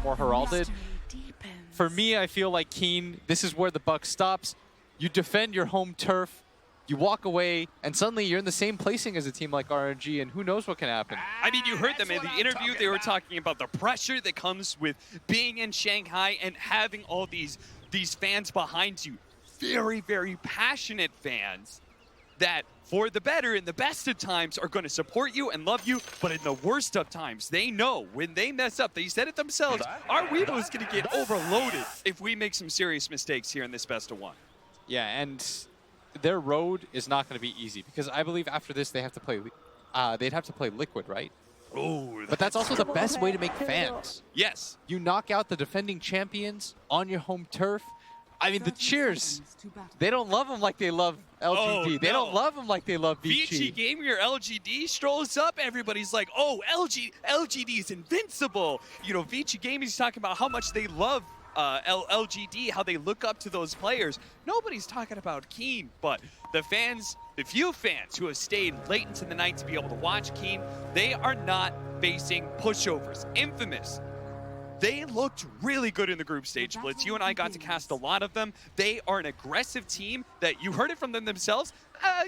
more heralded. For me, I feel like Keen, this is where the buck stops. You defend your home turf, you walk away, and suddenly you're in the same placing as a team like RNG, and who knows what can happen. I mean, you heard them in the interview. They were talking about the pressure that comes with being in Shanghai and having all these fans behind you. Very, very passionate fans that, for the better and the best of times, are going to support you and love you, but in the worst of times, they know when they mess up, they said it themselves, our Weeble is going to get overloaded if we make some serious mistakes here in this best of one. Yeah, and their road is not going to be easy, because I believe after this they have to play, they'd have to play Liquid, right? Oh, but that's also the best way to make fans. Yes. You knock out the defending champions on your home turf. I mean, the cheers, they don't love them like they love LGD. Oh, they don't love them like they love Vici VG. Gaming or LGD strolls up, everybody's like, oh, LGD is invincible. You know, Vici Gaming's talking about how much they love LGD, how they look up to those players. Nobody's talking about Keen, but the fans, the few fans who have stayed late into the night to be able to watch Keen, they are not facing pushovers. Infamous. They looked really good in the group stage, Blitz. You and I got to cast a lot of them. They are an aggressive team that you heard it from them themselves.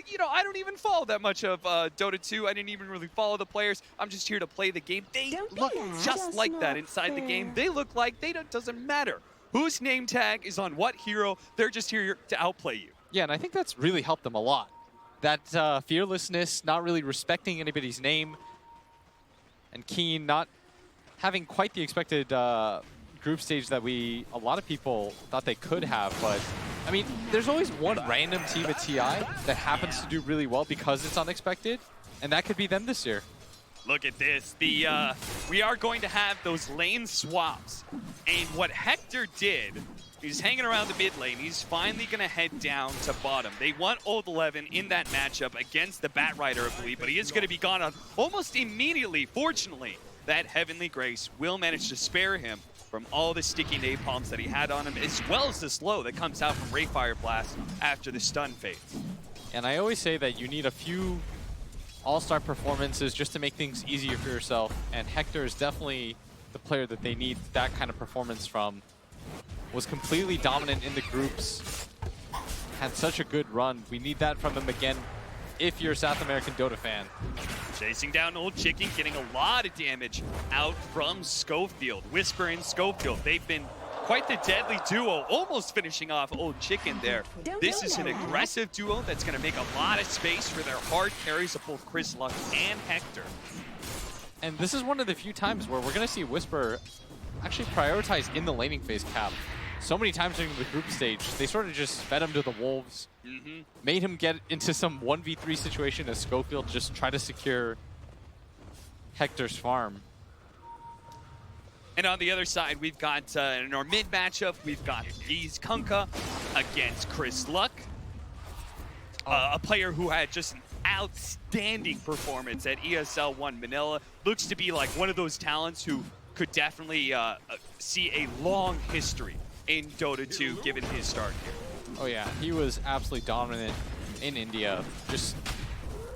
You know, I don't even follow that much of Dota 2. I didn't even really follow the players. I'm just here to play the game. They look just like that inside the game. They look like doesn't matter whose name tag is on what hero. They're just here to outplay you. Yeah, and I think that's really helped them a lot. That fearlessness, not really respecting anybody's name, and Keen not having quite the expected group stage that a lot of people thought they could have. But I mean, there's always one random team at TI that happens to do really well because it's unexpected, and that could be them this year. Look at this. We are going to have those lane swaps. And what Hector did, he's hanging around the mid lane. He's finally going to head down to bottom. They want Old 11 in that matchup against the Bat Rider, I believe, but he is going to be gone on almost immediately. Fortunately, that Heavenly Grace will manage to spare him from all the sticky napalms that he had on him, as well as the slow that comes out from Rayfire Blast after the stun fades. And I always say that you need a few all-star performances just to make things easier for yourself, and Hector is definitely the player that they need that kind of performance from. Was completely dominant in the groups, had such a good run. We need that from him again if you're a South American Dota fan. Chasing down Old Chicken, getting a lot of damage out from Schofield. Whisper and Schofield, they've been quite the deadly duo, almost finishing off Old Chicken there. This is an aggressive duo that's going to make a lot of space for their hard carries of both Chris Luck and Hector. And this is one of the few times where we're going to see Whisper actually prioritize in the laning phase cap. So many times during the group stage, they sort of just fed him to the wolves, made him get into some 1v3 situation as Schofield just try to secure Hector's farm. And on the other side, we've got in our mid matchup, we've got Geese Kunkka against Chris Luck, a player who had just an outstanding performance at ESL 1 Manila. Looks to be like one of those talents who could definitely see a long history in Dota 2 given his start here. Oh yeah, he was absolutely dominant in India. Just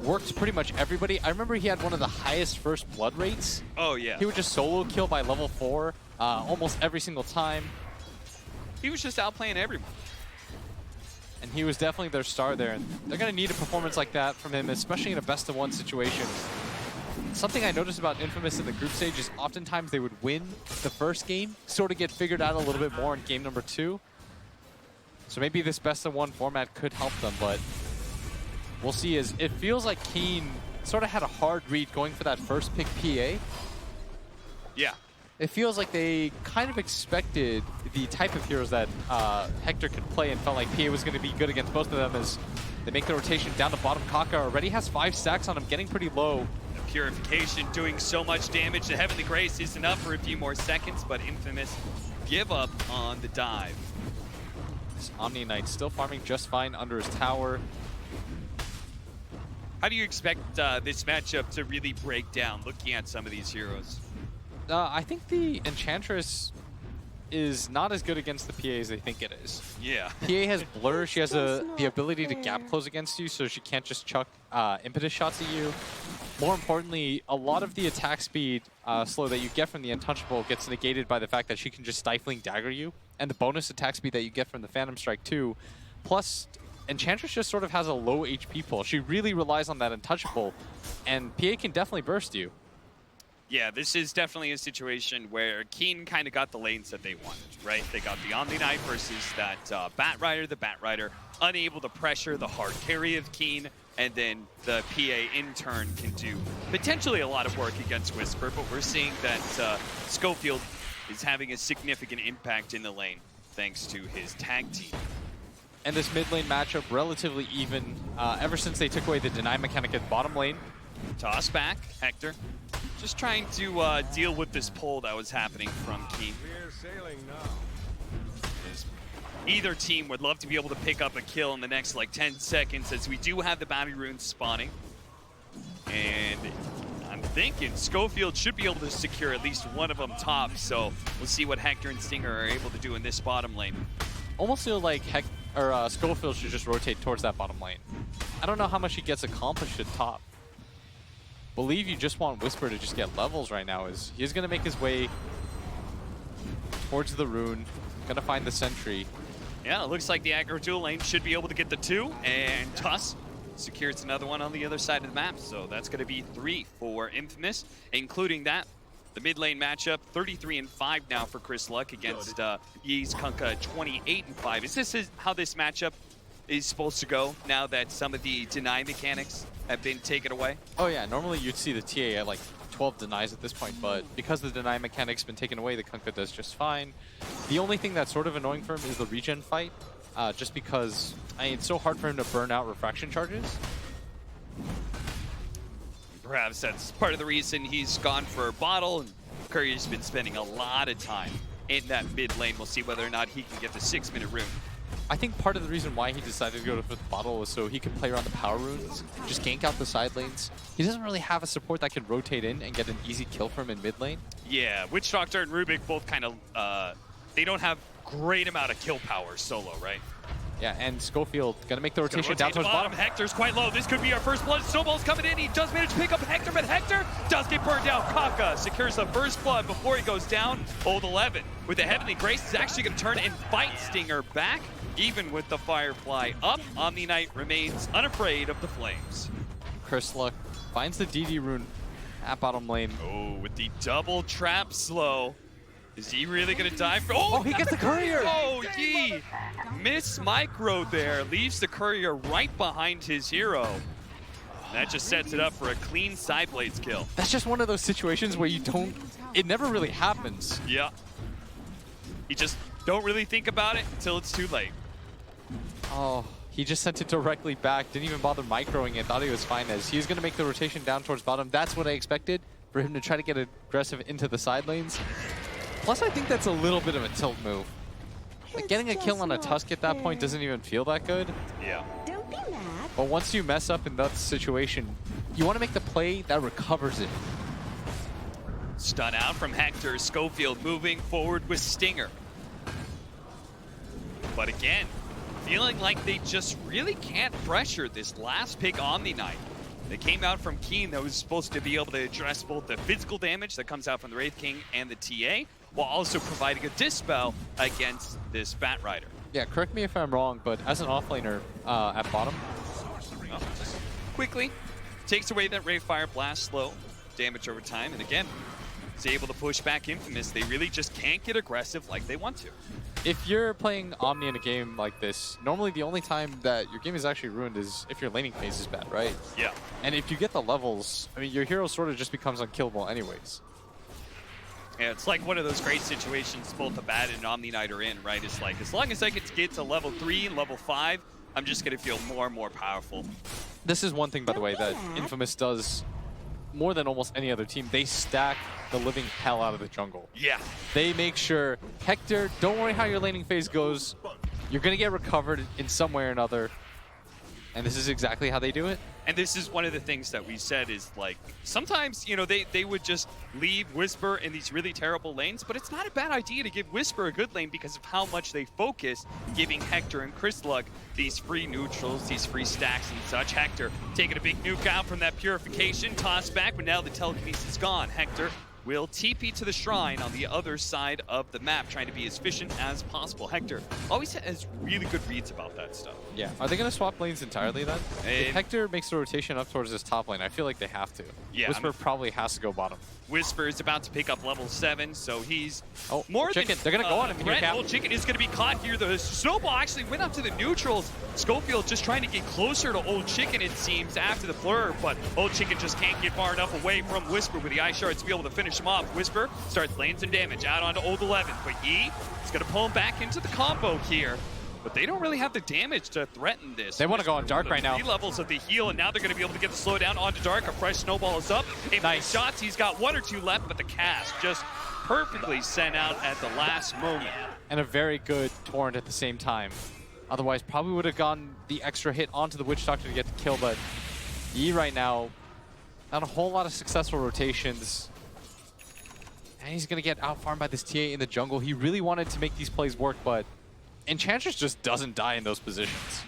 worked pretty much everybody. I remember he had one of the highest first blood rates. Oh yeah. He would just solo kill by level 4 almost every single time. He was just outplaying everyone. And he was definitely their star there. And they're going to need a performance like that from him, especially in a best-of-1 situation. Something I noticed about Infamous in the group stage is oftentimes they would win the first game, sort of get figured out a little bit more in game number 2. So maybe this best-of-1 format could help them, but we'll see. As it feels like Keen sort of had a hard read going for that first pick PA. Yeah. It feels like they kind of expected the type of heroes that Hector could play and felt like PA was going to be good against both of them as they make the rotation down to bottom. Kaka already has 5 stacks on him, getting pretty low. Purification doing so much damage. The Heavenly Grace is enough for a few more seconds, but Infamous give up on the dive. This Omni Knight still farming just fine under his tower. How do you expect this matchup to really break down, looking at some of these heroes? I think the Enchantress is not as good against the PA as they think it is. Yeah. PA has blur. She has the ability to gap close against you, so she can't just chuck impetus shots at you. More importantly, a lot of the attack speed slow that you get from the Untouchable gets negated by the fact that she can just Stifling Dagger you, and the bonus attack speed that you get from the Phantom Strike too. Plus, Enchantress just sort of has a low HP pull. She really relies on that Untouchable, and PA can definitely burst you. Yeah, this is definitely a situation where Keen kind of got the lanes that they wanted, right? They got the Omni Knight versus that Bat Rider, the Bat Rider unable to pressure the hard carry of Keen, and then the PA in turn can do potentially a lot of work against Whisper, but we're seeing that Schofield is having a significant impact in the lane thanks to his tag team. And this mid lane matchup relatively even ever since they took away the deny mechanic at bottom lane. Toss back, Hector. Just trying to deal with this pull that was happening from Keen. We're sailing now. Either team would love to be able to pick up a kill in the next like 10 seconds, as we do have the bounty runes spawning. And I'm thinking Schofield should be able to secure at least one of them top, so we'll see what Hector and Stinger are able to do in this bottom lane. Almost feel like Schofield should just rotate towards that bottom lane. I don't know how much he gets accomplished at top. Believe you just want Whisper to just get levels right now. He's going to make his way towards the rune, going to find the sentry. Yeah, it looks like the aggro dual lane should be able to get the 2, and Tuss secures another one on the other side of the map. So that's going to be 3 for Infamous, including that. The mid lane matchup, 33-5 now for Chris Luck against Yee's Kunkka, 28-5. Is this how this matchup is supposed to go now that some of the deny mechanics have been taken away? Oh yeah, normally you'd see the TA at like 12 denies at this point, but because the deny mechanic's been taken away, the Kunkka does just fine. The only thing that's sort of annoying for him is the regen fight, just because it's so hard for him to burn out refraction charges. Perhaps that's part of the reason he's gone for a bottle, and Courier's been spending a lot of time in that mid lane. We'll see whether or not he can get the 6-minute rune. I think part of the reason why he decided to go for the bottle was so he could play around the power runes, just gank out the side lanes. He doesn't really have a support that can rotate in and get an easy kill from him in mid lane. Yeah, Witch Doctor and Rubik both kind of, they don't have great amount of kill power solo, right? Yeah, and Schofield gonna make the rotation down towards bottom. Hector's quite low. This could be our first blood. Snowball's coming in. He does manage to pick up Hector, but Hector does get burned down. Kaka secures the first blood before he goes down. Old 11 with the Heavenly Grace is actually going to turn and fight Stinger back. Even with the Firefly up, Omni Knight remains unafraid of the flames. Chris Luck finds the DD rune at bottom lane. Oh, with the double trap slow. Is he really going to die for? Oh, he gets the courier! Oh, Yee! Miss Micro there, leaves the courier right behind his hero. That just sets it up for a clean side blades kill. That's just one of those situations where it never really happens. Yeah. You just don't really think about it until it's too late. Oh, he just sent it directly back, didn't even bother microing it, thought he was fine as he's going to make the rotation down towards bottom. That's what I expected, for him to try to get aggressive into the side lanes. Plus, I think that's a little bit of a tilt move. Like, getting a kill on a Tusk at that point doesn't even feel that good. Yeah. Don't be mad. But once you mess up in that situation, you want to make the play that recovers it. Stun out from Hector. Schofield moving forward with Stinger. But again, feeling like they just really can't pressure this last pick Omni Knight. They came out from Keen that was supposed to be able to address both the physical damage that comes out from the Wraith King and the TA, while also providing a dispel against this Bat Rider. Yeah, correct me if I'm wrong, but as an offlaner at bottom, Quickly takes away that Ray Fire Blast slow damage over time, and again, is able to push back Infamous. They really just can't get aggressive like they want to. if you're playing Omni in a game like this, normally the only time that your game is actually ruined is if your laning phase is bad, right? Yeah. And if you get the levels, I mean, your hero sort of just becomes unkillable anyways. Yeah, it's like one of those great situations both the Bat and Omni Knight are in, right? It's like, as long as I can get to level 3 and level 5, I'm just going to feel more and more powerful. This is one thing, by the way, that Infamous does more than almost any other team. They stack the living hell out of the jungle. Yeah. They make sure, Hector, don't worry how your laning phase goes. You're going to get recovered in some way or another. And this is exactly how they do it. And this is one of the things that we said is, like, sometimes, you know, they would just leave Whisper in these really terrible lanes, but it's not a bad idea to give Whisper a good lane because of how much they focus giving Hector and Chrislug these free neutrals, these free stacks and such. Hector taking a big nuke out from that purification, toss back, but now the telekinesis is gone. Hector will TP to the shrine on the other side of the map, trying to be as efficient as possible. Hector always has really good reads about that stuff. Yeah. Are they going to swap lanes entirely then? If Hector makes the rotation up towards this top lane, I feel like they have to. Yeah, Whisper probably has to go bottom. Whisper is about to pick up level 7, so he's more chicken. They're going to go on him here, Cap. Old Chicken is going to be caught here. The snowball actually went up to the neutrals. Schofield just trying to get closer to Old Chicken, it seems, after the blur, but Old Chicken just can't get far enough away from Whisper with the Ice Shards to be able to finish him off. Whisper starts laying some damage out onto Old 11, but Yi is going to pull him back into the combo here. But they don't really have the damage to threaten this. They want to go on Dark right now. 3 levels of the heal, and now they're going to be able to get the slowdown onto Dark. A fresh snowball is up. Nice shots. He's got 1 or 2 left, but the cast just perfectly sent out at the last moment. And a very good Torrent at the same time. Otherwise, probably would have gone the extra hit onto the Witch Doctor to get the kill, but Yi right now, not a whole lot of successful rotations. And he's going to get out-farmed by this TA in the jungle. He really wanted to make these plays work, but Enchantress just doesn't die in those positions.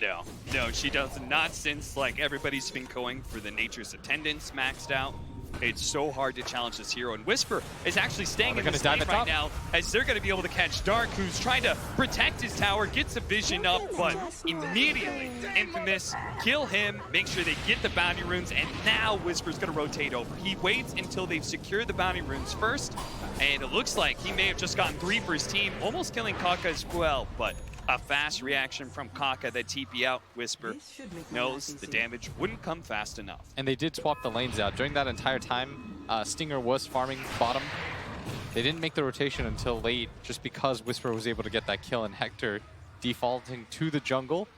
No, she does not, since like everybody's been going for the Nature's Attendance maxed out. It's so hard to challenge this hero, and Whisper is actually staying in this lane right now as they're going to be able to catch Dark, who's trying to protect his tower, gets a vision up, but immediately Infamous kill him, make sure they get the bounty runes, and now Whisper's going to rotate over. He waits until they've secured the bounty runes first, and it looks like he may have just gotten 3 for his team, almost killing Kaka as well, but a fast reaction from Kaka that TP out. Whisper knows the damage wouldn't come fast enough. And they did swap the lanes out. During that entire time, Stinger was farming bottom. They didn't make the rotation until late just because Whisper was able to get that kill and Hector defaulting to the jungle.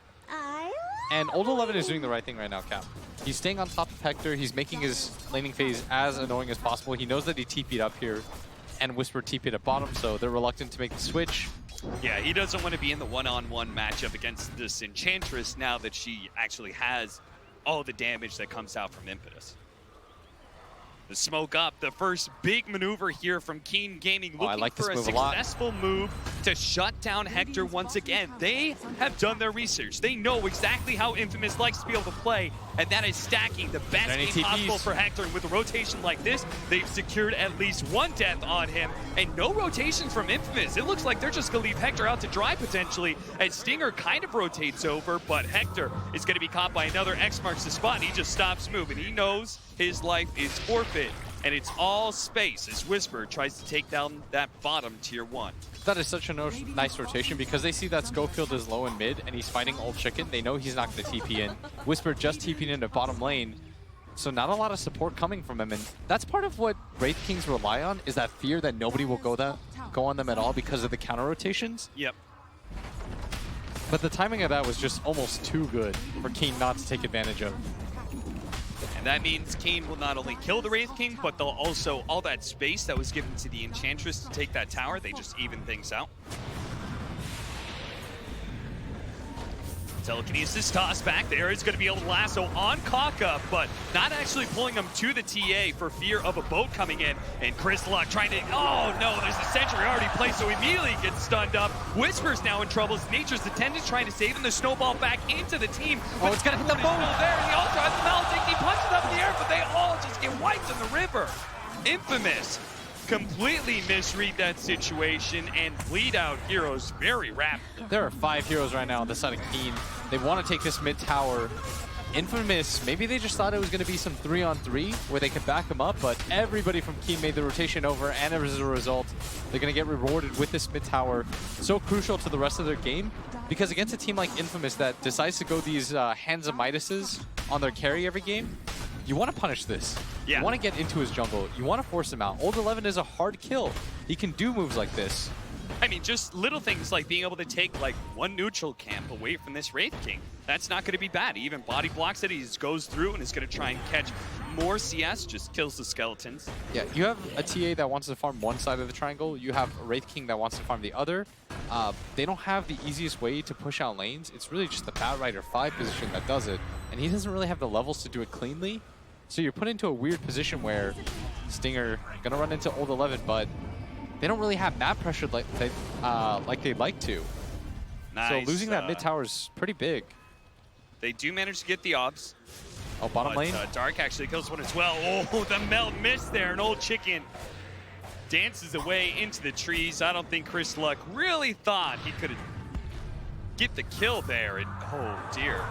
And Old 11 is doing the right thing right now, Cap. He's staying on top of Hector. He's making his laning phase as annoying as possible. He knows that he TP'd up here and Whisper TP'd at bottom, so they're reluctant to make the switch. Yeah, he doesn't want to be in the one-on-one matchup against this Enchantress now that she actually has all the damage that comes out from Impetus. The smoke up, the first big maneuver here from Keen Gaming, looking for a successful move to shut down Hector once again. They have done their research. They know exactly how Infamous likes to be able to play, and that is stacking the best game possible for Hector. And with a rotation like this, they've secured at least 1 death on him, and no rotations from Infamous. It looks like they're just going to leave Hector out to dry potentially, as Stinger kind of rotates over, but Hector is going to be caught by another X marks the spot, and he just stops moving. He knows his life is forfeit, and it's all space as Whisper tries to take down that bottom tier 1. That is such a nice rotation because they see that Schofield is low and mid and he's fighting Old Chicken. They know he's not going to TP in. Whisper just TP'd into bottom lane, so not a lot of support coming from him. And that's part of what Wraith Kings rely on, is that fear that nobody will go on them at all because of the counter rotations. Yep. But the timing of that was just almost too good for Keen not to take advantage of. And that means Kane will not only kill the Wraith King, but they'll also, all that space that was given to the Enchantress to take that tower, they just even things out. Telekinesis toss back there. It's going to be able to lasso on Kaka, but not actually pulling him to the TA for fear of a boat coming in. And Chrislug trying to, oh no, there's a sentry already placed, so immediately gets stunned up. Whisper's now in trouble. Nature's Attendant trying to save him. The snowball back into the team. Oh, it's going to hit the boat. There, and he also has the Maledict. He punches up in the air, but they all just get wiped in the river. Infamous completely misread that situation and bleed out heroes very rapidly. There are 5 heroes right now on the side of Keen. They want to take this mid tower. Infamous, maybe they just thought it was going to be some 3-on-3 where they could back him up, but everybody from Keen made the rotation over, and as a result, they're going to get rewarded with this mid tower. So crucial to the rest of their game, because against a team like Infamous that decides to go these Hands of Midases on their carry every game, you want to punish this. Yeah. You want to get into his jungle. You want to force him out. Old 11 is a hard kill. He can do moves like this. I mean, just little things like being able to take like one neutral camp away from this Wraith King. That's not going to be bad. He even body blocks it. He just goes through and is going to try and catch more CS, just kills the skeletons. Yeah, you have a TA that wants to farm one side of the triangle. You have a Wraith King that wants to farm the other. They don't have the easiest way to push out lanes. It's really just the Bat Rider 5 position that does it. And he doesn't really have the levels to do it cleanly. So you're put into a weird position where Stinger going to run into Old 11, but they don't really have map pressure like they'd like to. Nice. So losing that mid tower is pretty big. They do manage to get the obs. Oh, bottom lane? Dark actually kills one as well. Oh, the melt missed there. An old chicken dances away into the trees. I don't think Chris Luck really thought he could get the kill there. And oh dear.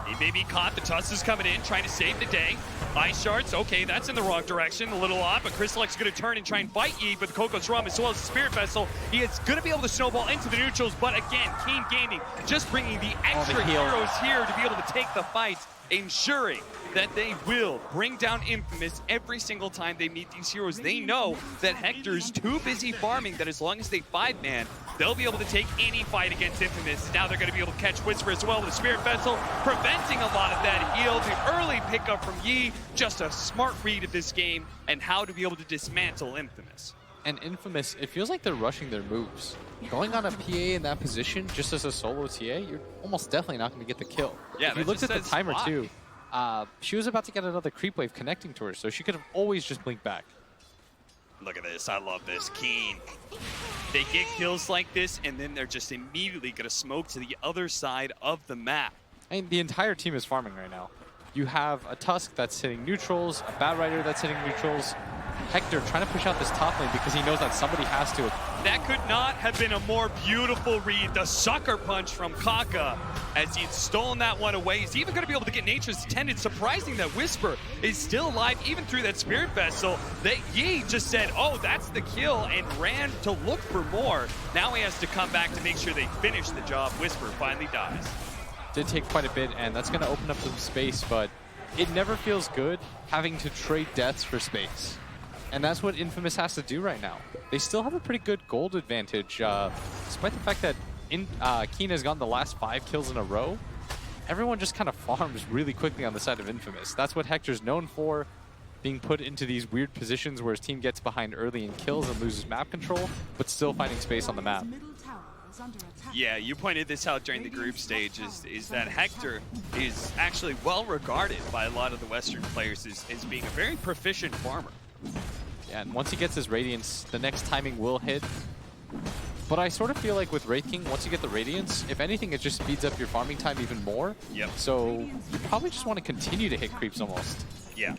He maybe caught. The Tuss is coming in, trying to save the day. Ice Shards, okay, that's in the wrong direction. A little odd, but Chris Luck's going to turn and try and fight Eve with Coco's Rum as well as the Spirit Vessel. He is going to be able to snowball into the neutrals, but again, Keen Gaming just bringing the extra heroes here to be able to take the fight, ensuring that they will bring down Infamous every single time they meet these heroes. They know that Hector's too busy farming, that as long as they 5-man, they'll be able to take any fight against Infamous. Now they're going to be able to catch Whisper as well with the Spirit Vessel, preventing a lot of that heal. The early pickup from Yi, just a smart read of this game and how to be able to dismantle Infamous. And Infamous, it feels like they're rushing their moves. Going on a PA in that position, just as a solo TA, you're almost definitely not going to get the kill. Yeah, if you looked at the timer too, she was about to get another creep wave connecting to her, so she could have always just blinked back. Look at this, I love this. Keen. They get kills like this, and then they're just immediately going to smoke to the other side of the map. I mean, the entire team is farming right now. You have a Tusk that's hitting neutrals, a Bat Rider that's hitting neutrals, Hector trying to push out this top lane because he knows that somebody has to. That could not have been a more beautiful read. The sucker punch from Kaka as he'd stolen that one away. He's even going to be able to get Nature's Attendant. Surprising that Whisper is still alive even through that Spirit Vessel. That Yi just said, oh, that's the kill, and ran to look for more. Now he has to come back to make sure they finish the job. Whisper finally dies. Did take quite a bit, and that's going to open up some space, but it never feels good having to trade deaths for space. And that's what Infamous has to do right now. They still have a pretty good gold advantage, despite the fact that Keen has gotten the last 5 kills in a row. Everyone just kind of farms really quickly on the side of Infamous. That's what Hector's known for, being put into these weird positions where his team gets behind early and kills and loses map control, but still finding space on the map. Yeah, you pointed this out during the group stage, is that Hector is actually well regarded by a lot of the Western players as being a very proficient farmer. Yeah, and once he gets his Radiance, the next timing will hit. But I sort of feel like with Wraith King, once you get the Radiance, if anything, it just speeds up your farming time even more. Yep. So you probably just want to continue to hit creeps almost. Yeah.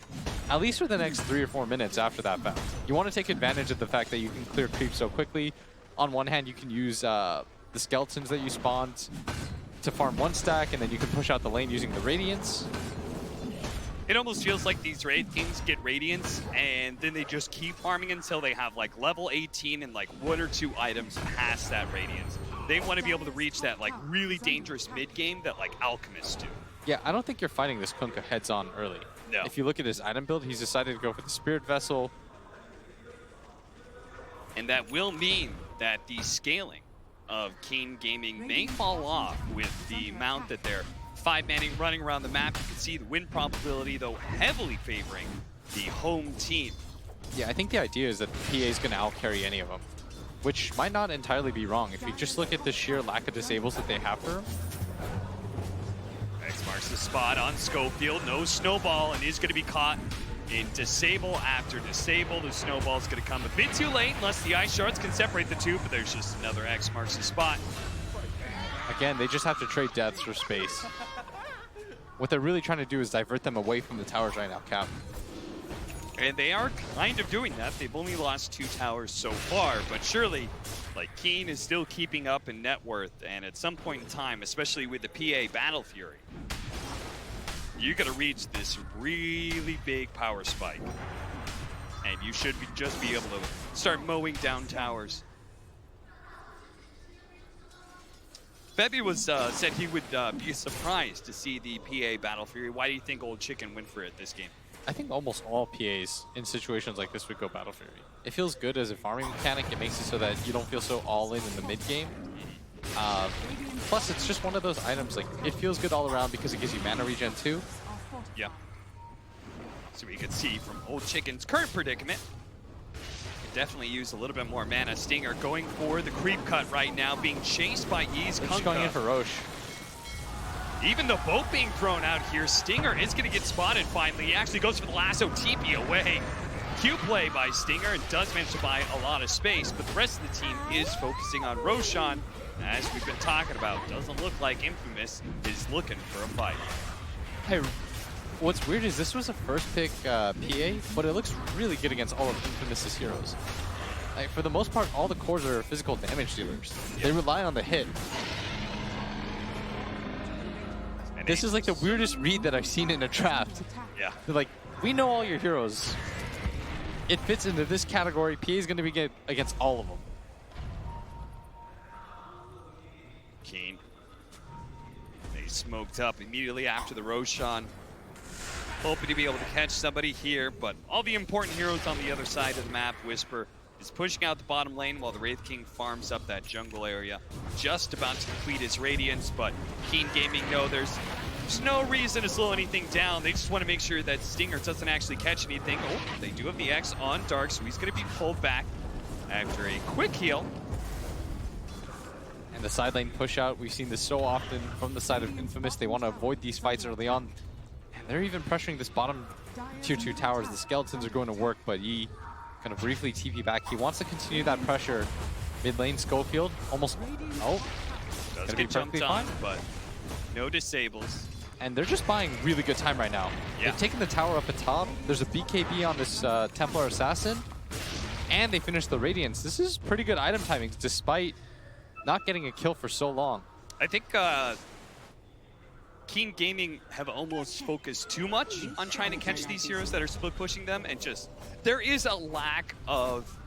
At least for the next 3 or 4 minutes after that fact. You want to take advantage of the fact that you can clear creeps so quickly. On one hand, you can use the skeletons that you spawned to farm 1 stack, and then you can push out the lane using the Radiance. It almost feels like these Wraith Kings get Radiance, and then they just keep farming until they have like level 18 and like 1 or 2 items past that Radiance. They want to be able to reach that like really dangerous mid game that like Alchemists do. Yeah, I don't think you're fighting this Kunkka heads on early. No. If you look at his item build, he's decided to go for the Spirit Vessel. And that will mean that the scaling of Keen Gaming may fall off with the amount that they're 5-manning, running around the map. You can see the win probability, though, heavily favoring the home team. Yeah, I think the idea is that the PA is going to outcarry any of them, which might not entirely be wrong. If you just look at the sheer lack of disables that they have for him. X marks the spot on Schofield. No snowball, and is going to be caught in disable after disable. The snowball is going to come a bit too late unless the Ice Shards can separate the two, but there's just another X marks the spot. Again, they just have to trade deaths for space. What they're really trying to do is divert them away from the towers right now, Cap. And they are kind of doing that. They've only lost 2 towers so far, but surely, like, Keen is still keeping up in net worth, and at some point in time, especially with the PA Battle Fury, you're gonna reach this really big power spike. And you should just be able to start mowing down towers. Febby was said he would be surprised to see the PA Battle Fury. Why do you think Old Chicken went for it this game? I think almost all PAs in situations like this would go Battle Fury. It feels good as a farming mechanic. It makes it so that you don't feel so all in the mid game. Plus, it's just one of those items, like, it feels good all around because it gives you mana regen too. Yeah. So we can see from Old Chicken's current predicament, could definitely use a little bit more mana. Stinger going for the creep cut right now, being chased by Yee's They're just going in for Roche. Even the boat being thrown out here, Stinger is going to get spotted finally. He actually goes for the lasso, TP away. Cute play by Stinger and does manage to buy a lot of space, but the rest of the team is focusing on Roshan. As we've been talking about, doesn't look like Infamous is looking for a fight. Hey, what's weird is this was a first pick PA, but it looks really good against all of Infamous's heroes. Like, for the most part, all the cores are physical damage dealers. Yep. They rely on the hit. And this is like the weirdest read that I've seen in a draft. Yeah. They're like, we know all your heroes. It fits into this category. PA is going to be good against all of them. Keen. They smoked up immediately after the Roshan. Hoping to be able to catch somebody here, but all the important heroes on the other side of the map. Whisper is pushing out the bottom lane while the Wraith King farms up that jungle area. Just about to complete his Radiance, but Keen Gaming know there's no reason to slow anything down. They just want to make sure that Stinger doesn't actually catch anything. Oh, they do have the X on Dark, so he's going to be pulled back after a quick heal. And the side lane push out, we've seen this so often from the side of Infamous. They want to avoid these fights early on. And they're even pressuring this bottom tier 2 towers. The skeletons are going to work, but Yi kind of briefly TP back. He wants to continue that pressure. Mid lane, Schofield, almost, Does get jumped on, but no disables. And they're just buying really good time right now. Yeah. They've taken the tower up at top. There's a BKB on this Templar Assassin. And they finished the Radiance. This is pretty good item timing, despite not getting a kill for so long. I think Keen Gaming have almost focused too much on trying to catch these heroes that are split pushing them, and just there is a lack of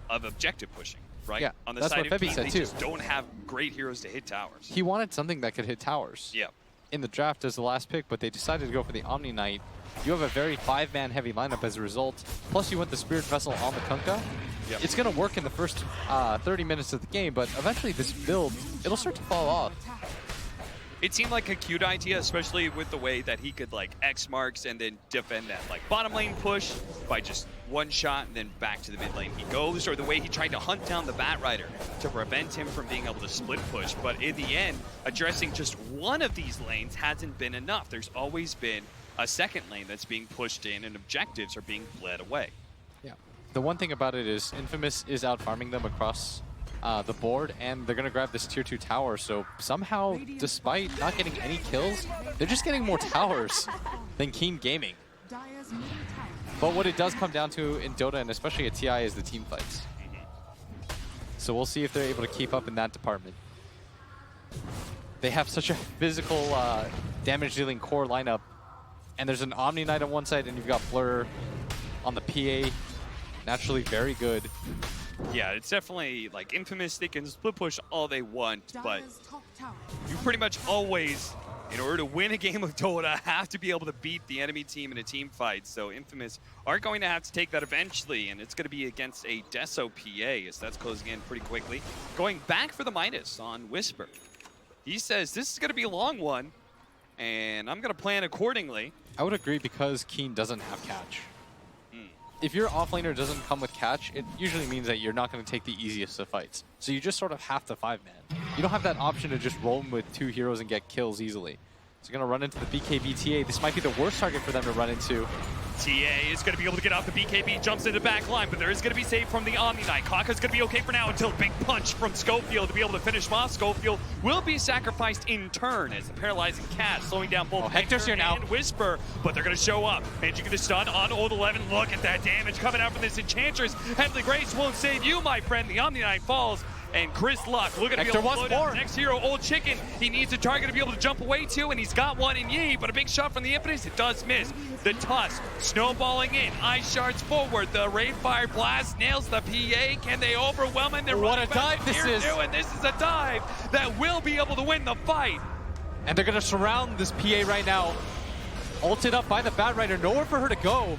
objective pushing, right? Yeah, on the that's side what of Febby Keen, said they too. just don't have great heroes to hit towers. He wanted something that could hit towers. Yeah. In the draft as the last pick, but they decided to go for the Omni Knight. You have a very 5-man heavy lineup as a result. Plus you went the Spirit Vessel on the Kunkka. Yep. It's going to work in the first 30 minutes of the game, but eventually this build, it'll start to fall off. It seemed like a cute idea, especially with the way that he could like X marks and then defend that like bottom lane push by just one shot and then back to the mid lane he goes, or the way he tried to hunt down the Batrider to prevent him from being able to split push. But in the end, addressing just one of these lanes hasn't been enough. There's always been a second lane that's being pushed in and objectives are being bled away. Yeah. The one thing about it is Infamous is out farming them across the board, and they're going to grab this tier 2 tower. So somehow, despite not getting any kills, they're just getting more towers than Keen Gaming. But what it does come down to in Dota, and especially at TI, is the team fights. So we'll see if they're able to keep up in that department. They have such a physical damage-dealing core lineup, and there's an Omni Knight on one side, and you've got Blur on the PA. Naturally very good. Yeah, it's definitely like Infamous. They can split push all they want, but you pretty much always, in order to win a game of Dota, have to be able to beat the enemy team in a team fight. So Infamous are going to have to take that eventually, and it's going to be against a Deso PA, as that's closing in pretty quickly. Going back for the minus on Whisper. He says this is going to be a long one, and I'm going to plan accordingly. I would agree because Keen doesn't have catch. If your offlaner doesn't come with catch, it usually means that you're not going to take the easiest of fights. So you just sort of have to 5-man. You don't have that option to just roam with 2 heroes and get kills easily. So you're going to run into the BKB TA. This might be the worst target for them to run into. TA is going to be able to get off the BKB, jumps into the back line, but there is going to be save from the Omni Knight. Kaka's going to be okay for now until a big punch from Schofield to be able to finish him off. Schofield will be sacrificed in turn as the paralyzing cat slowing down both Hector's here now. And Whisper, but they're going to show up. And you get a stun on Old 11. Look at that damage coming out from this Enchantress. Heavenly Grace won't save you, my friend. The Omni Knight falls. And Chris Luck looking to be able to slow down the next hero, Old Chicken. He needs a target to be able to jump away to, and he's got one in Yi, but a big shot from the Impetus, it does miss. The Tusk snowballing in, Ice Shards forward, the Raid Fire Blast nails the PA. Can they overwhelm him? They're what a dive this is. And this is a dive that will be able to win the fight. And they're going to surround this PA right now. Ulted up by the Bat Rider, nowhere for her to go.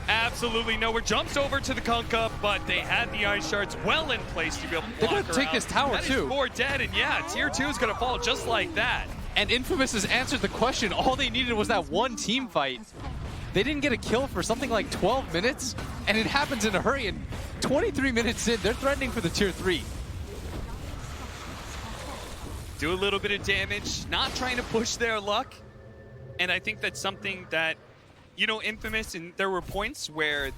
Absolutely nowhere. Jumps over to the Kunkka, but they had the ice shards well in place to be able to block They're her gonna take out. this tower That is too. 4 dead, and yeah, tier 2 is gonna fall just like that. And Infamous has answered the question. All they needed was that one team fight. They didn't get a kill for something like 12 minutes, and it happens in a hurry. And 23 minutes in, they're threatening for the tier 3. Do a little bit of damage, not trying to push their luck. And I think that's something that, you know, Infamous, and there were points where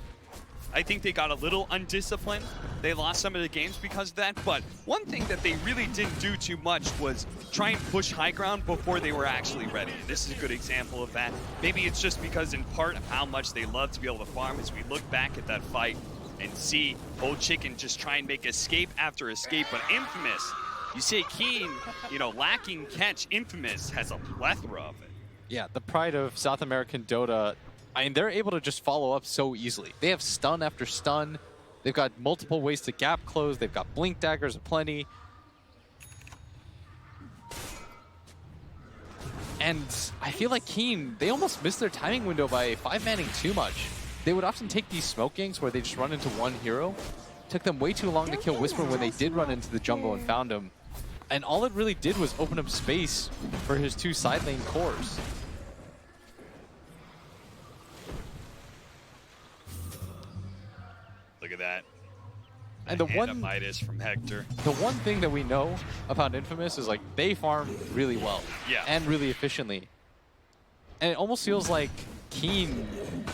I think they got a little undisciplined. They lost some of the games because of that. But one thing that they really didn't do too much was try and push high ground before they were actually ready. This is a good example of that. Maybe it's just because in part of how much they love to be able to farm as we look back at that fight and see Old Chicken just try and make escape after escape. But Infamous, you say Keen, you know, lacking catch, Infamous has a plethora of it. Yeah, the pride of South American Dota. I mean, they're able to just follow up so easily. They have stun after stun. They've got multiple ways to gap close. They've got blink daggers aplenty. And I feel like Keen, they almost missed their timing window by 5-manning too much. They would often take these smoke ganks where they just run into one hero. Took them way too long to kill Whisper when they did run into the jungle and found him. And all it really did was open up space for his 2 side lane cores. Look at that. And the Midas from Hector. The one thing that we know about Infamous is like they farm really well, Yeah, and really efficiently. And it almost feels like Keen,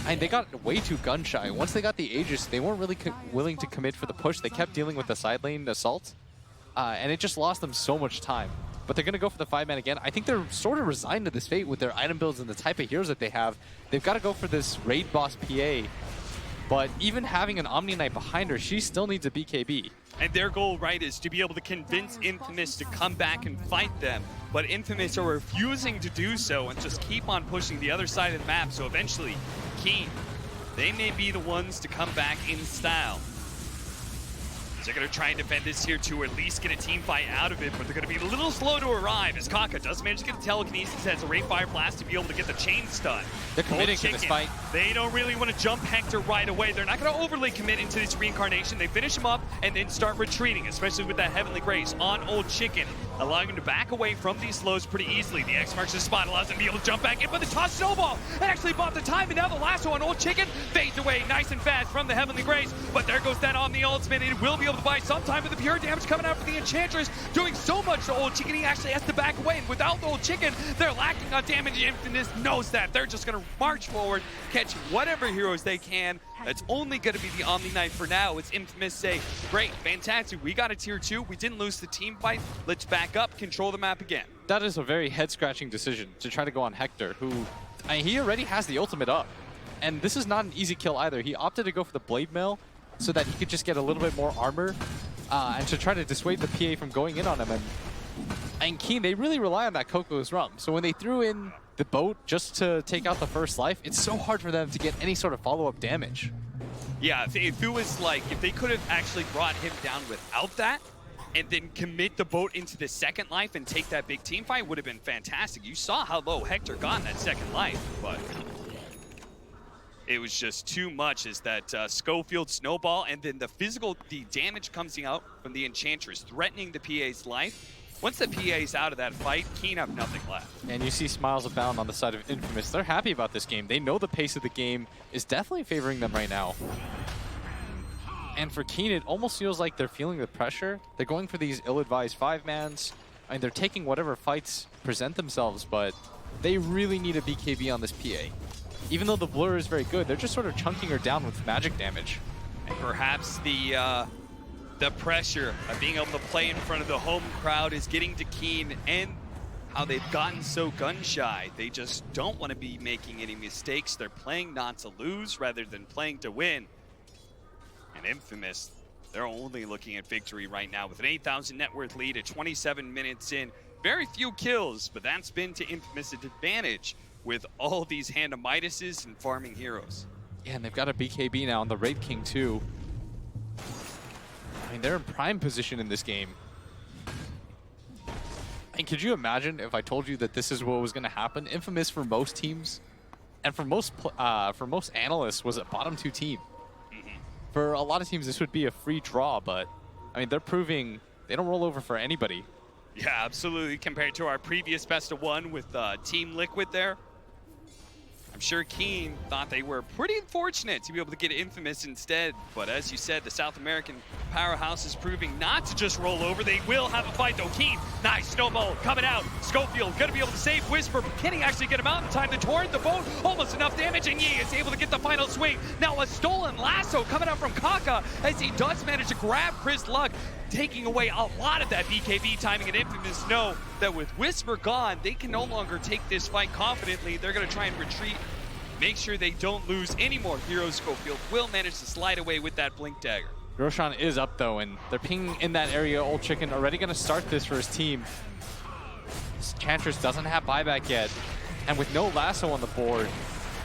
I mean, they got way too gun shy. Once they got the Aegis, they weren't really willing to commit for the push. They kept dealing with the side lane assault, and it just lost them so much time. But they're going to go for the 5-man again. I think they're sort of resigned to this fate with their item builds and the type of heroes that they have. They've got to go for this raid boss PA. But even having an Omni Knight behind her, she still needs a BKB. And their goal, right, is to be able to convince Infamous to come back and fight them. But Infamous are refusing to do so and just keep on pushing the other side of the map. So eventually, Keen, they may be the ones to come back in style. They're going to try and defend this here to at least get a team fight out of it, but they're going to be a little slow to arrive as Kaka does manage to get a telekinesis, has a Ray Fire Blast to be able to get the chain stun. They're committing to this fight. They don't really want to jump Hector right away. They're not going to overly commit into this reincarnation. They finish him up and then start retreating, especially with that Heavenly Grace on Old Chicken, allowing him to back away from these slows pretty easily. The X marks the spot, allows him to be able to jump back in, but the toss snowball and actually bought the time, and now the lasso on Old Chicken fades away nice and fast from the Heavenly Grace, but there goes that on the ultimate. It will be able to buy some time with the pure damage coming out for the Enchantress, doing so much to Old Chicken, he actually has to back away, and without the Old Chicken, they're lacking on damage. Infamous knows that. They're just going to march forward, catch whatever heroes they can. That's only going to be the Omni Knight for now. It's Infamous say, great, fantastic, we got a tier 2, we didn't lose the team fight, let's back up, control the map again. That is a very head-scratching decision to try to go on Hector, who, I mean, he already has the ultimate up. And this is not an easy kill either. He opted to go for the Blade Mail so that he could just get a little bit more armor and to try to dissuade the PA from going in on him. And Keen, they really rely on that Coco's Rum. So when they threw in the boat just to take out the first life, it's so hard for them to get any sort of follow-up damage. Yeah, if it was like, if they could have actually brought him down without that, and then commit the boat into the second life and take that big team fight, would have been fantastic. You saw how low Hector got in that second life, but it was just too much as that Schofield snowball, and then the damage comes out from the Enchantress, threatening the PA's life. Once the PA's out of that fight, Keen have nothing left. And you see smiles abound on the side of Infamous. They're happy about this game. They know the pace of the game is definitely favoring them right now. And for Keen, it almost feels like they're feeling the pressure. They're going for these ill-advised 5-mans. I mean, they're taking whatever fights present themselves, but they really need a BKB on this PA. Even though the blur is very good, they're just sort of chunking her down with magic damage. And perhaps the pressure of being able to play in front of the home crowd is getting to Keen, and how they've gotten so gun-shy. They just don't want to be making any mistakes. They're playing not to lose rather than playing to win. And Infamous, they're only looking at victory right now with an 8,000 net worth lead at 27 minutes in. Very few kills, but that's been to Infamous' advantage with all these Hand of Midases and farming heroes. Yeah, and they've got a BKB now on the Raid King too. I mean, they're in prime position in this game. And could you imagine if I told you that this is what was going to happen? Infamous for most teams, and for most analysts, was a bottom 2 team. For a lot of teams, this would be a free draw, but I mean, they're proving they don't roll over for anybody. Yeah, absolutely. Compared to our previous best of 1 with Team Liquid there, I'm sure Keen thought they were pretty fortunate to be able to get Infamous instead. But as you said, the South American powerhouse is proving not to just roll over. They will have a fight though. Keen, nice snowball coming out. Schofield gonna be able to save Whisper, but can he actually get him out in time? The torrent, the boat, almost enough damage, and Yi is able to get the final swing. Now a stolen lasso coming out from Kaka as he does manage to grab Chris Luck, taking away a lot of that BKB timing, and Infamous know that with Whisper gone, they can no longer take this fight confidently. They're gonna try and retreat, make sure they don't lose any more heroes. Schofield will manage to slide away with that Blink Dagger. Roshan is up though, and they're pinging in that area. Old Chicken already gonna start this for his team. Chantress doesn't have buyback yet, and with no lasso on the board,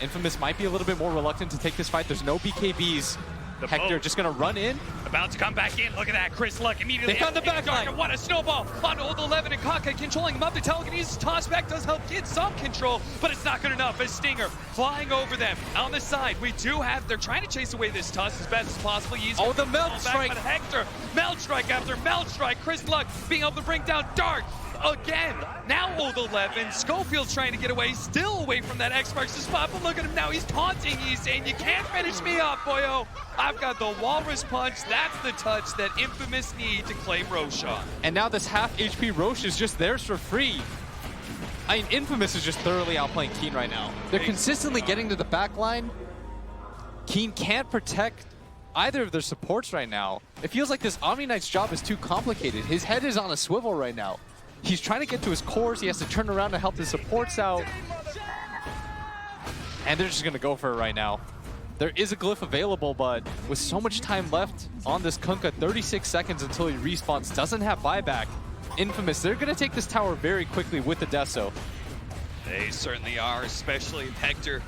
Infamous might be a little bit more reluctant to take this fight. There's no BKBs. Hector just gonna run in. About to come back in. Look at that. Chris Luck immediately. They found the back line. What a snowball on Old 11, and Kaka controlling him up. The telekinesis toss back does help get some control, but it's not good enough. As Stinger flying over them on the side. We do have, they're trying to chase away this toss as best as possible. Oh, the melt strike. Hector, melt strike after melt strike. Chris Luck being able to bring down Dart. Again, now Old 11, Schofield's trying to get away, still away from that X marks the spot, but look at him now, he's taunting, he's saying, you can't finish me off, boyo. I've got the Walrus Punch, that's the touch that Infamous need to claim Roshan. And now this half HP Roche is just theirs for free. I mean, Infamous is just thoroughly outplaying Keen right now. They're consistently getting to the back line. Keen can't protect either of their supports right now. It feels like this Omni Knight's job is too complicated. His head is on a swivel right now. He's trying to get to his cores. He has to turn around to help his supports out. And they're just going to go for it right now. There is a glyph available, but with so much time left on this Kunkka, 36 seconds until he respawns, doesn't have buyback. Infamous, they're going to take this tower very quickly with the Deso. They certainly are, especially if Hector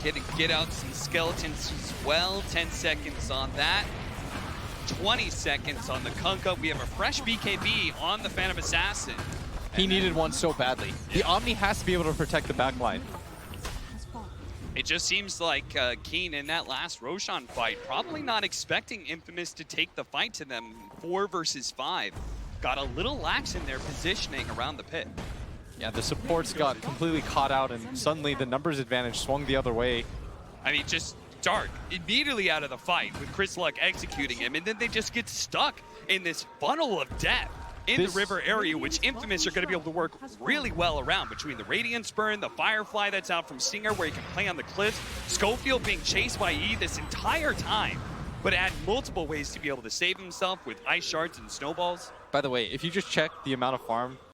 can get out some skeletons as well. 10 seconds on that. 20 seconds on the Kunkka. We have a fresh BKB on the Phantom Assassin. He needed one so badly. The Omni has to be able to protect the backline. It just seems like Keen in that last Roshan fight, probably not expecting Infamous to take the fight to them 4 versus 5. Got a little lax in their positioning around the pit. Yeah, the supports got completely caught out, and suddenly the numbers advantage swung the other way. I mean, just Dark immediately out of the fight with Chris Luck executing him, and then they just get stuck in this funnel of death in the river area, which Infamous are going to be able to work really well around between the Radiance Burn, the Firefly that's out from Stinger where he can play on the cliffs, Schofield being chased by E this entire time, but had multiple ways to be able to save himself with ice shards and snowballs. By the way, if you just check the amount of farm